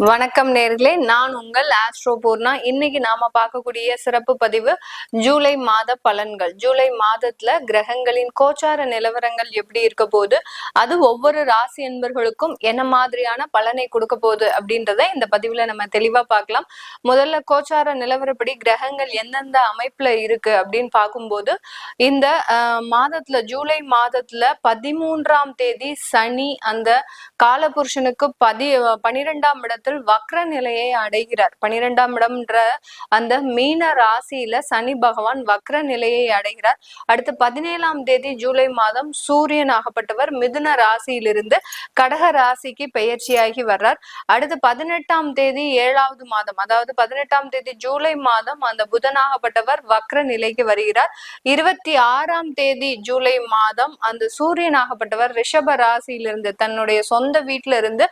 வணக்கம் நேர்களே, நான் உங்கள் ஆஸ்ட்ரோ பூர்ணா. இன்னைக்கு நாம பார்க்கக்கூடிய சிறப்பு பதிவு ஜூலை மாத பலன்கள். ஜூலை மாதத்துல கிரகங்களின் கோச்சார நிலவரங்கள் எப்படி இருக்க போகுது, அது ஒவ்வொரு ராசி என்பர்களுக்கும் என்ன மாதிரியான பலனை கொடுக்க போகுது அப்படின்றத இந்த பதிவுல நம்ம தெளிவா பார்க்கலாம். முதல்ல கோச்சார நிலவரப்படி கிரகங்கள் எந்தெந்த அமைப்புல இருக்கு அப்படின்னு பார்க்கும்போது, இந்த மாதத்துல ஜூலை மாதத்துல 13ஆம் தேதி சனி அந்த காலபுருஷனுக்கு 12ஆம் இடத்துல வக்ர நிலையை அடைகிறார். 12ஆம் இடம்ன்ற அந்த மீன ராசியில சனி பகவான் வக்ர நிலையை அடைகிறார். அடுத்து 17ஆம் தேதி ஜூலை மாதம் சூரியன் ஆகப்பட்டவர் மிதுன ராசியிலிருந்து கடக ராசிக்கு பெயர்ச்சியாகி வர்றார். அடுத்து 18ஆம் தேதி 7வது மாதம், அதாவது 18ஆம் தேதி ஜூலை மாதம் அந்த புதனாகப்பட்டவர் வக்ர நிலைக்கு வருகிறார். 26ஆம் தேதி ஜூலை மாதம் அந்த சூரியன் ஆகப்பட்டவர் ரிஷப ராசியிலிருந்து தன்னுடைய சொந்த வீட்டில இருந்து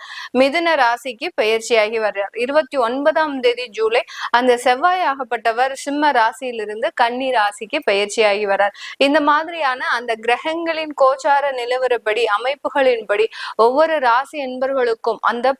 மிதுன ராசிக்கு பெயர்ச்சியாகி வர்றார். 29ஆம் தேதி ஜூலை அந்த செவ்வாய் ஆகப்பட்டவர் சிம்ம ராசியிலிருந்து கன்னி ராசிக்கு பெயர்ச்சியாகி வர்றார். இந்த மாதிரியான அந்த கிரகங்களின் கோச்சார நிலவரப்படி அமைப்புகளின்படி ஒவ்வொரு ராசி என்பர்களுக்கும் அந்த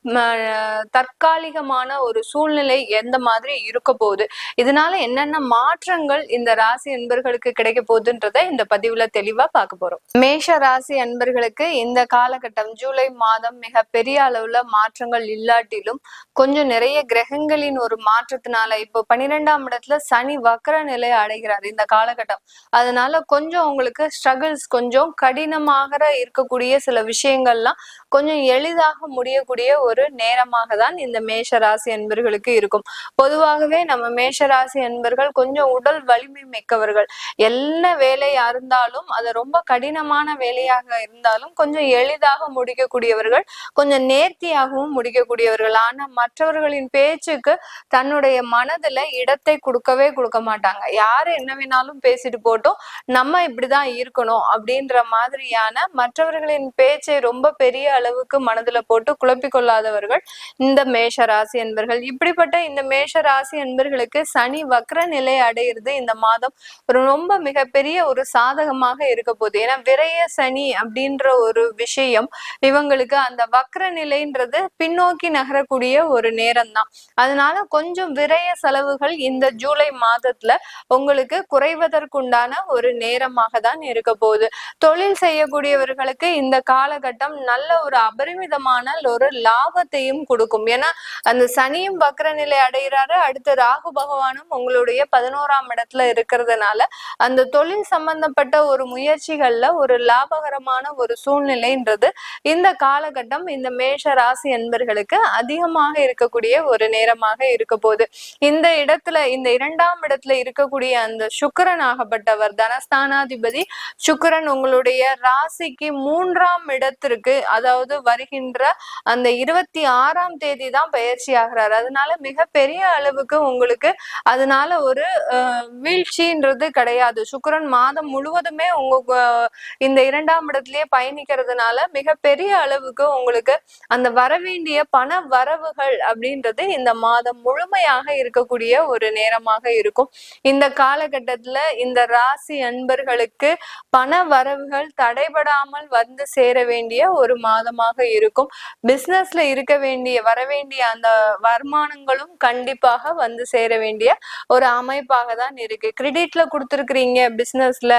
தற்காலிகமான ஒரு சூழ்நிலை எந்த மாதிரி இருக்க போகுது, இதனால என்னென்ன மாற்றங்கள் இந்த ராசி என்பர்களுக்கு கிடைக்க போகுதுன்றத இந்த பதிவுல தெளிவா பார்க்க போறோம். மேஷ ராசி அன்பர்களுக்கு இந்த காலகட்டம் ஜூலை மாதம் மிக பெரிய அளவுல மாற்றங்கள் இல்லாட்டிலும் கொஞ்சம் நிறைய கிரகங்களின் ஒரு மாற்றத்தினால இப்போ 12ஆம் இடத்துல சனி வக்ர நிலை அடைகிறார் இந்த காலகட்டம். அதனால கொஞ்சம் உங்களுக்கு ஸ்ட்ரகிள்ஸ், கொஞ்சம் கடினமாக இருக்கக்கூடிய சில விஷயங்கள்லாம் கொஞ்சம் எளிதாக முடியக்கூடிய ஒரு நேரமாக தான் இந்த மேஷ ராசி அன்பர்களுக்கு இருக்கும். பொதுவாகவே நம்ம மேஷ ராசி அன்பர்கள் கொஞ்சம் உடல் வலிமை மிக்கவர்கள். என்ன வேலையா இருந்தாலும் அது ரொம்ப கடினமான வேலையாக இருந்தாலும் கொஞ்சம் எளிதாக முடிக்கக்கூடியவர்கள், கொஞ்சம் நேர்த்தியாகவும் முடிக்கக்கூடியவர்கள். ஆனா மற்றவர்களின் பேச்சுக்கு தன்னுடைய மனதுல இடத்தை கொடுக்க மாட்டாங்க. யாரு என்ன வேணாலும் பேசிட்டு போட்டோம், நம்ம இப்படிதான் இருக்கணும் அப்படின்ற மாதிரியான மற்றவர்களின் பேச்சை ரொம்ப பெரிய அளவுக்கு மனதுல போட்டு குழப்பிக் கொள்ளாதவர்கள் இந்த மேஷ ராசி என்பர்கள். இப்படிப்பட்ட இந்த மேஷ ராசி என்பர்களுக்கு சனி வக்ர நிலை அடையிறது இந்த மாதம் ரொம்ப மிகப்பெரிய ஒரு சாதகமாக இருக்க போகுது. ஏன்னா விரய சனி அப்படின்ற ஒரு விஷயம் இவங்களுக்கு அந்த வக்ர நிலைன்றது பின்னோக்கி நகரக்கூடிய ஒரு நேரம் தான். அதனால கொஞ்சம் விரய செலவுகள் இந்த ஜூலை மாதத்துல உங்களுக்கு குறைவதற்குண்டான ஒரு நேரமாக தான் இருக்க போகுது. தொழில் செய்யக்கூடியவர்களுக்கு இந்த காலகட்டம் நல்ல ஒரு அபரிமிதமான ஒரு லாபத்தையும் கொடுக்கும். ஏன்னா அந்த சனியும் வக்ர நிலை அடைகிறாரு, அடுத்து ராகு பகவானும் உங்களுடைய 11ஆம் இடத்துல இருக்கிறதுனால அந்த தொழில் சம்பந்தப்பட்ட ஒரு முயற்சிகள்ல ஒரு லாபகரமான ஒரு சூழ்நிலைன்றது இந்த காலகட்டம் இந்த மேஷ ராசி என்பர்களுக்கு அதிகமாக இருக்கக்கூடிய ஒரு நேரமாக இருக்க போகுது. இந்த இடத்துல இந்த 2ஆம் இடத்துல இருக்கக்கூடிய அந்த சுக்கிரன் ஆகப்பட்டவர் தனஸ்தானாதிபதி சுக்கிரன் உங்களுடைய ராசிக்கு 3ஆம் இடத்திற்கு, அதாவது வருகின்ற அந்த 26ஆம் தேதி தான் பயிற்சி ஆகிறார். அதனால மிகப்பெரிய அளவுக்கு உங்களுக்கு அதனால ஒரு வீழ்ச்சின்றது கிடையாது. சுக்கிரன் மாதம் முழுவதுமே உங்க இந்த 2ஆம் இடத்திலேயே பயணிக்கிறதுனால மிகப்பெரிய அளவுக்கு உங்களுக்கு அந்த வரவேண்டிய பண வரவுகள் அப்படின்றது இந்த மாதம் முழுமையாக இருக்கக்கூடிய ஒரு நேரமாக இருக்கும். இந்த காலகட்டத்துல இந்த ராசி அன்பர்களுக்கு பண வரவுகள் தடைபடாமல் வந்து சேர வேண்டிய ஒரு மாதமாக இருக்கும். பிசினஸ்ல இருக்க வேண்டிய வரவேண்டிய அந்த வருமானங்களும் கண்டிப்பாக வந்து சேர வேண்டிய ஒரு அமைப்பாக தான் இருக்கு. கிரெடிட்ல கொடுத்துருக்கிறீங்க, பிசினஸ்ல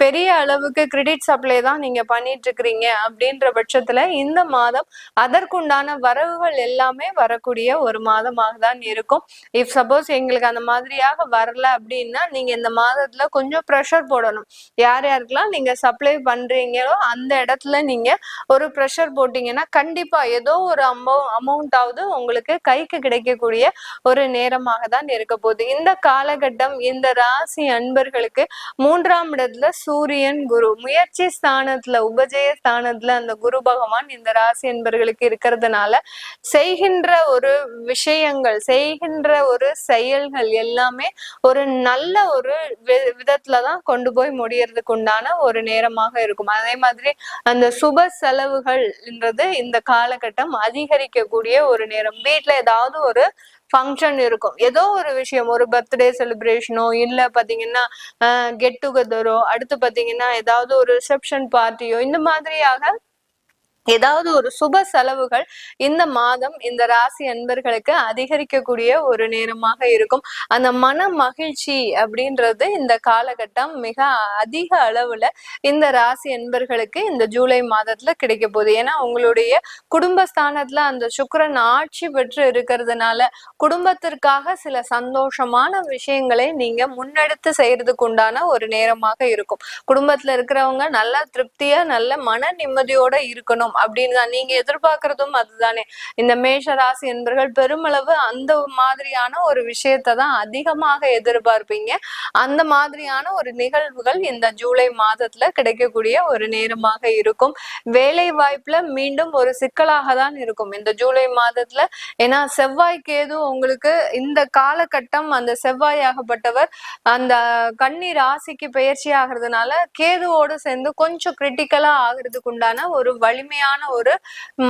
பெரிய அளவுக்கு கிரெடிட் சப்ளை தான் நீங்க பண்ணிட்டு இருக்கிறீங்க அப்படின்ற பட்சத்துல இந்த மாதம் அதற்குண்டான வரவுகள் எல்லாமே வரக்கூடிய ஒரு மாதமாக தான் இருக்கும். இஃப் சப்போஸ் எங்களுக்கு அந்த மாதிரியாக வரல அப்படின்னா நீங்க இந்த மாதத்துல கொஞ்சம் ப்ரெஷர் போடணும். யார் யாருக்கெல்லாம் நீங்க சப்ளை பண்றீங்களோ அந்த இடத்துல நீங்க ஒரு ப்ரெஷர் போட்டீங்கன்னா கண்டிப்பா ஏதோ ஒரு அமௌண்டாவது உங்களுக்கு கைக்கு கிடைக்கக்கூடிய ஒரு நேரமாக தான் இருக்க போகுது. இந்த காலகட்டம் இந்த ராசி அன்பர்களுக்கு 3ஆம் இடத்துல சூரியன் குரு முயற்சி ஸ்தானத்துல உபஜய ஸ்தானத்துல அந்த குரு பகவான் இந்த ராசி அன்பர்களுக்கு இருக்கிறதுனால செய்கின்ற ஒரு விஷயங்கள், செய்கின்ற ஒரு செயல்கள் எல்லாமே ஒரு நல்ல ஒரு விதத்துலதான் கொண்டு போய் முடியறதுக்கு உண்டான ஒரு நேரமாக இருக்கும். அதே மாதிரி அந்த சுப செலவுகள்ன்றது இந்த காலகட்டம் அதிகரிக்கக்கூடிய ஒரு நேரம். வீட்டுல ஏதாவது ஒரு ஃபங்க்ஷன் இருக்கும், ஏதோ ஒரு விஷயம், ஒரு பர்த்டே செலிப்ரேஷனோ இல்ல பாத்தீங்கன்னா கெட் டுகெதரோ, அடுத்து பாத்தீங்கன்னா ஏதாவது ஒரு ரிசப்ஷன் பார்ட்டியோ, இந்த மாதிரியாக ஏதாவது ஒரு சுப செலவுகள் இந்த மாதம் இந்த ராசி அன்பர்களுக்கு அதிகரிக்கக்கூடிய ஒரு நேரமாக இருக்கும். அந்த மன மகிழ்ச்சி அப்படின்றது இந்த காலகட்டம் மிக அதிக அளவுல இந்த ராசி அன்பர்களுக்கு இந்த ஜூலை மாதத்துல கிடைக்க போகுது. ஏன்னா உங்களுடைய குடும்பஸ்தானத்துல அந்த சுக்கிரன் ஆட்சி பெற்று இருக்கிறதுனால குடும்பத்திற்காக சில சந்தோஷமான விஷயங்களை நீங்க முன்னெடுத்து செய்யறதுக்கு உண்டான ஒரு நேரமாக இருக்கும். குடும்பத்துல இருக்கிறவங்க நல்லா திருப்தியா நல்ல மன நிம்மதியோட இருக்கணும் அப்படின்னு தான் நீங்க எதிர்பார்க்கறதும் அதுதானே. இந்த மேஷ ராசி என்பர்கள் பெருமளவு அந்த மாதிரியான ஒரு விஷயத்தை தான் அதிகமாக எதிர்பார்ப்பீங்க. அந்த மாதிரியான ஒரு நிகழ்வுகள் இந்த ஜூலை மாதத்துல கிடைக்கக்கூடிய ஒரு நேரமாக இருக்கும். வேலை வாய்ப்புல மீண்டும் ஒரு சிக்கலாக தான் இருக்கும் இந்த ஜூலை மாதத்துல. ஏன்னா செவ்வாய் கேது உங்களுக்கு இந்த காலகட்டம் அந்த செவ்வாயாகப்பட்டவர் அந்த கன்னி ராசிக்கு பயிற்சி ஆகிறதுனால கேதுவோடு சேர்ந்து கொஞ்சம் கிரிட்டிக்கலா ஆகிறதுக்கு உண்டான ஒரு வலிமையான ஒரு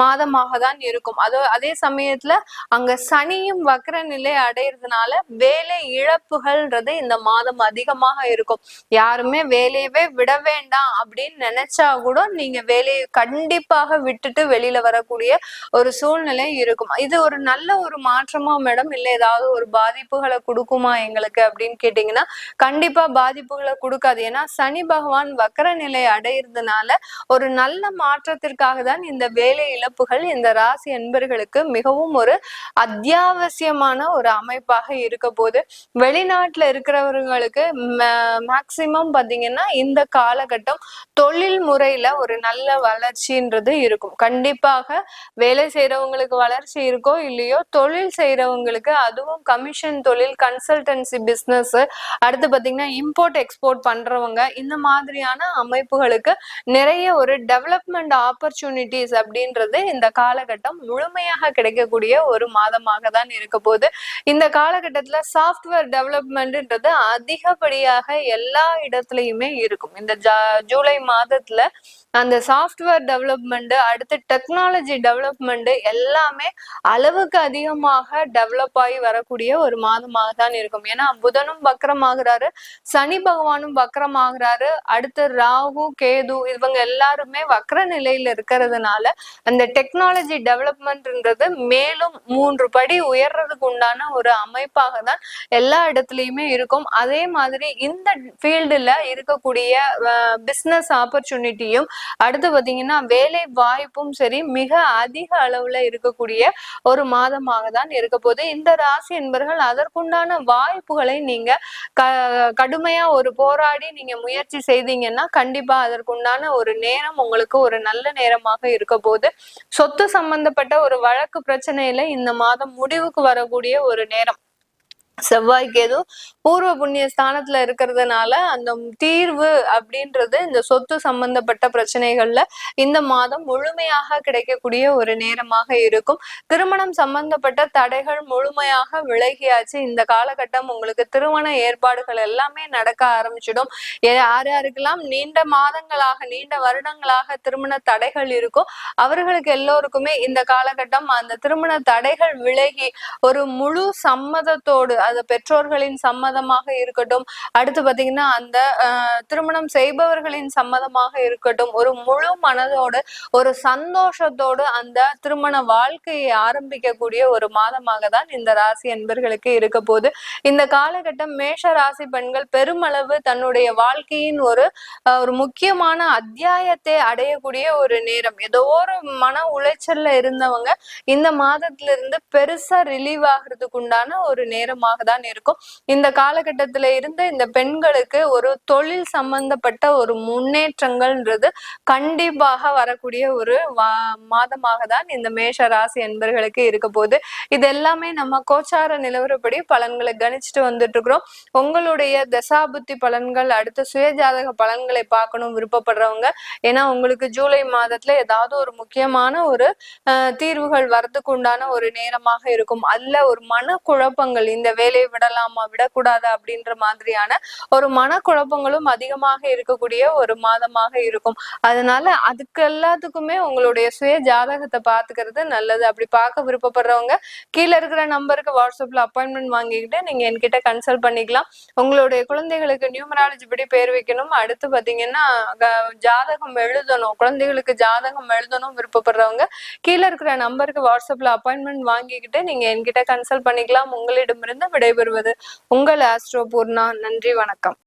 மாதமாக தான் இருக்கும். அதே சமயத்துல அங்க சனியும் வக்ர நிலை அடையிறதுனால வேலை இழப்புகள்ன்றது இந்த மாதம் அதிகமாக இருக்கும். யாருமே வேலையவே விட வேண்டாம் அப்படின்னு நினைச்சா கூட நீங்க வேலையை கண்டிப்பாக விட்டுட்டு வெளியில வரக்கூடிய ஒரு சூழ்நிலை இருக்கும். இது ஒரு நல்ல ஒரு மாற்றமா மேடம், இல்ல ஏதாவது ஒரு பாதிப்புகளை கொடுக்குமா எங்களுக்கு அப்படின்னு கேட்டீங்கன்னா கண்டிப்பா பாதிப்புகளை கொடுக்காது. ஏன்னா சனி பகவான் வக்ர நிலை அடையிறதுனால ஒரு நல்ல மாற்றத்திற்காக தான் இந்த வேலை இழப்புகள் இந்த ராசி அன்பர்களுக்கு மிகவும் ஒரு அத்தியாவசியமான ஒரு அமைப்பாக இருக்க போது. வெளிநாட்டுல இருக்கிறவர்களுக்கு மேக்சிமம் பாத்தீங்கன்னா இந்த காலகட்டம் தொழில் முறையில ஒரு நல்ல வளர்ச்சின்றது இருக்கும். கண்டிப்பாக வேலை செய்யறவங்களுக்கு வளர்ச்சி இருக்கோ இல்லையோ, தொழில் செய்யறவங்களுக்கு அதுவும் கமிஷன் தொழில், கன்சல்டன்சி பிசினஸ், அடுத்து பாத்தீங்கன்னா இம்போர்ட் எக்ஸ்போர்ட் பண்றவங்க, இந்த மாதிரியான அமைப்புகளுக்கு நிறைய ஒரு டெவலப்மெண்ட் ஆப்பர்ச்சுனிட்டிஸ் அப்படின்றது இந்த காலகட்டம் முழுமையாக கிடைக்கக்கூடிய ஒரு மாதமாக தான் இருக்க போது. இந்த காலகட்டத்துல சாஃப்ட்வேர் டெவலப்மெண்ட்ன்றது அதிகப்படியாக எல்லா இடத்துலயுமே இருக்கும். இந்த ஜூலை மாதத்துல அந்த சாஃப்ட்வேர் டெவலப்மெண்ட், அடுத்து டெக்னாலஜி டெவலப்மெண்ட் எல்லாமே அளவுக்கு அதிகமாக டெவலப் ஆகி வரக்கூடிய ஒரு மாதமாக தான் இருக்கும். ஏன்னா புதனும் வக்ரமாகிறாரு, சனி பகவானும் வக்ரமாகிறாரு, அடுத்து ராகு கேது இவங்க எல்லாருமே வக்ர நிலையில இருக்கிறதுனால அந்த டெக்னாலஜி டெவலப்மெண்ட்ன்றது மேலும் 3 படி உயர்றதுக்கு உண்டான ஒரு அமைப்பாக தான் எல்லா இடத்துலயுமே இருக்கும். அதே மாதிரி இந்த ஃபீல்டுல இருக்கக்கூடிய பிசினஸ் ஆப்பர்ச்சுனிட்டியும், அடுத்து பாத்தீங்கன்னா வேலை வாய்ப்பும் சரி மிக அதிக அளவுல இருக்கக்கூடிய ஒரு மாதமாக தான் இருக்க போது. இந்த ராசி என்பர்கள் அதற்குண்டான வாய்ப்புகளை நீங்க கடுமையா ஒரு போராடி நீங்க முயற்சி செய்தீங்கன்னா கண்டிப்பா அதற்குண்டான ஒரு நேரம் உங்களுக்கு ஒரு நல்ல நேரமாக இருக்க போது. சொத்து சம்பந்தப்பட்ட ஒரு வழக்கு பிரச்சனையில இந்த மாதம் முடிவுக்கு வரக்கூடிய ஒரு நேரம். செவ்வாய் கேது பூர்வ புண்ணிய ஸ்தானத்துல இருக்கிறதுனால அந்த தீர்வு அப்படின்றது இந்த சொத்து சம்பந்தப்பட்ட பிரச்சனைகள்ல இந்த மாதம் முழுமையாக கிடைக்கக்கூடிய ஒரு நேரமாக இருக்கும். திருமணம் சம்பந்தப்பட்ட தடைகள் முழுமையாக விலகியாச்சு. இந்த காலகட்டம் உங்களுக்கு திருமண ஏற்பாடுகள் எல்லாமே நடக்க ஆரம்பிச்சிடும். யார் யாருக்கெல்லாம் நீண்ட மாதங்களாக நீண்ட வருடங்களாக திருமண தடைகள் இருக்கோ அவர்களுக்கு எல்லோருக்குமே இந்த காலகட்டம் அந்த திருமண தடைகள் விலகி ஒரு முழு சம்மதத்தோடு, அது பெற்றோர்களின் சம்மதமாக இருக்கட்டும், அடுத்து பாத்தீங்கன்னா அந்த திருமணம் செய்பவர்களின் சம்மதமாக இருக்கட்டும், ஒரு முழு மனதோடு ஒரு சந்தோஷத்தோடு அந்த திருமண வாழ்க்கையை ஆரம்பிக்கக்கூடிய ஒரு மாதமாக தான் இந்த ராசி அன்பர்களுக்கு இருக்க போது. இந்த காலகட்டம் மேஷ ராசி பெண்கள் பெருமளவு தன்னுடைய வாழ்க்கையின் ஒரு முக்கியமான அத்தியாயத்தை அடையக்கூடிய ஒரு நேரம். ஏதோ ஒரு மன உளைச்சல்ல இருந்தவங்க இந்த மாதத்துல இருந்து பெருசா ரிலீவ் ஆகிறதுக்கு உண்டான ஒரு நேரமாக தான் இருக்கும். இந்த காலகட்டத்தில இருந்து இந்த பெண்களுக்கு ஒரு தொழில் சம்பந்தப்பட்ட ஒரு முன்னேற்றங்கள்ன்றது கண்டிப்பாக வரக்கூடிய ஒரு மாதமாக தான் இந்த மேஷ ராசி என்பர்களுக்கு இருக்க போது. இது எல்லாமே நம்ம கோச்சார நிலவரப்படி பலன்களை கணிச்சுட்டு வந்துட்டு இருக்கிறோம். உங்களுடைய தசாபுத்தி பலன்கள், அடுத்த சுயஜாதக பலன்களை பார்க்கணும் விருப்பப்படுறவங்க, ஏன்னா உங்களுக்கு ஜூலை மாதத்துல ஏதாவது ஒரு முக்கியமான ஒரு தீர்வுகள் வரதுக்கு உண்டான ஒரு நேரமாக இருக்கும். அல்ல ஒரு மன குழப்பங்கள், இந்த வேலையை விடலாமா விடக்கூடாதா அப்படின்ற மாதிரியான ஒரு மனக்குழப்பங்களும் அதிகமாக இருக்கக்கூடிய ஒரு மாதமாக இருக்கும். அதனால அதுக்கு எல்லாத்துக்குமே உங்களுடைய சுய ஜாதகத்தை பாத்துக்கிறது நல்லது. அப்படி பார்க்க விருப்பப்படுறவங்க கீழே இருக்கிற நம்பருக்கு வாட்ஸ்அப்ல அப்பாயின்மெண்ட் வாங்கிக்கிட்டு நீங்க என்கிட்ட கன்சல்ட் பண்ணிக்கலாம். உங்களுடைய குழந்தைகளுக்கு நியூமராலஜி படி பேர் வைக்கணும், அடுத்து பாத்தீங்கன்னா ஜாதகம் எழுதணும், குழந்தைகளுக்கு ஜாதகம் எழுதணும் விருப்பப்படுறவங்க கீழே இருக்கிற நம்பருக்கு வாட்ஸ்அப்ல அப்பாயின்மெண்ட் வாங்கிக்கிட்டு நீங்க என்கிட்ட கன்சல்ட் பண்ணிக்கலாம். உங்களிடமிருந்து விடைபெறுவது உங்கள் ஆஸ்ட்ரோ பூர்ணா. நன்றி, வணக்கம்.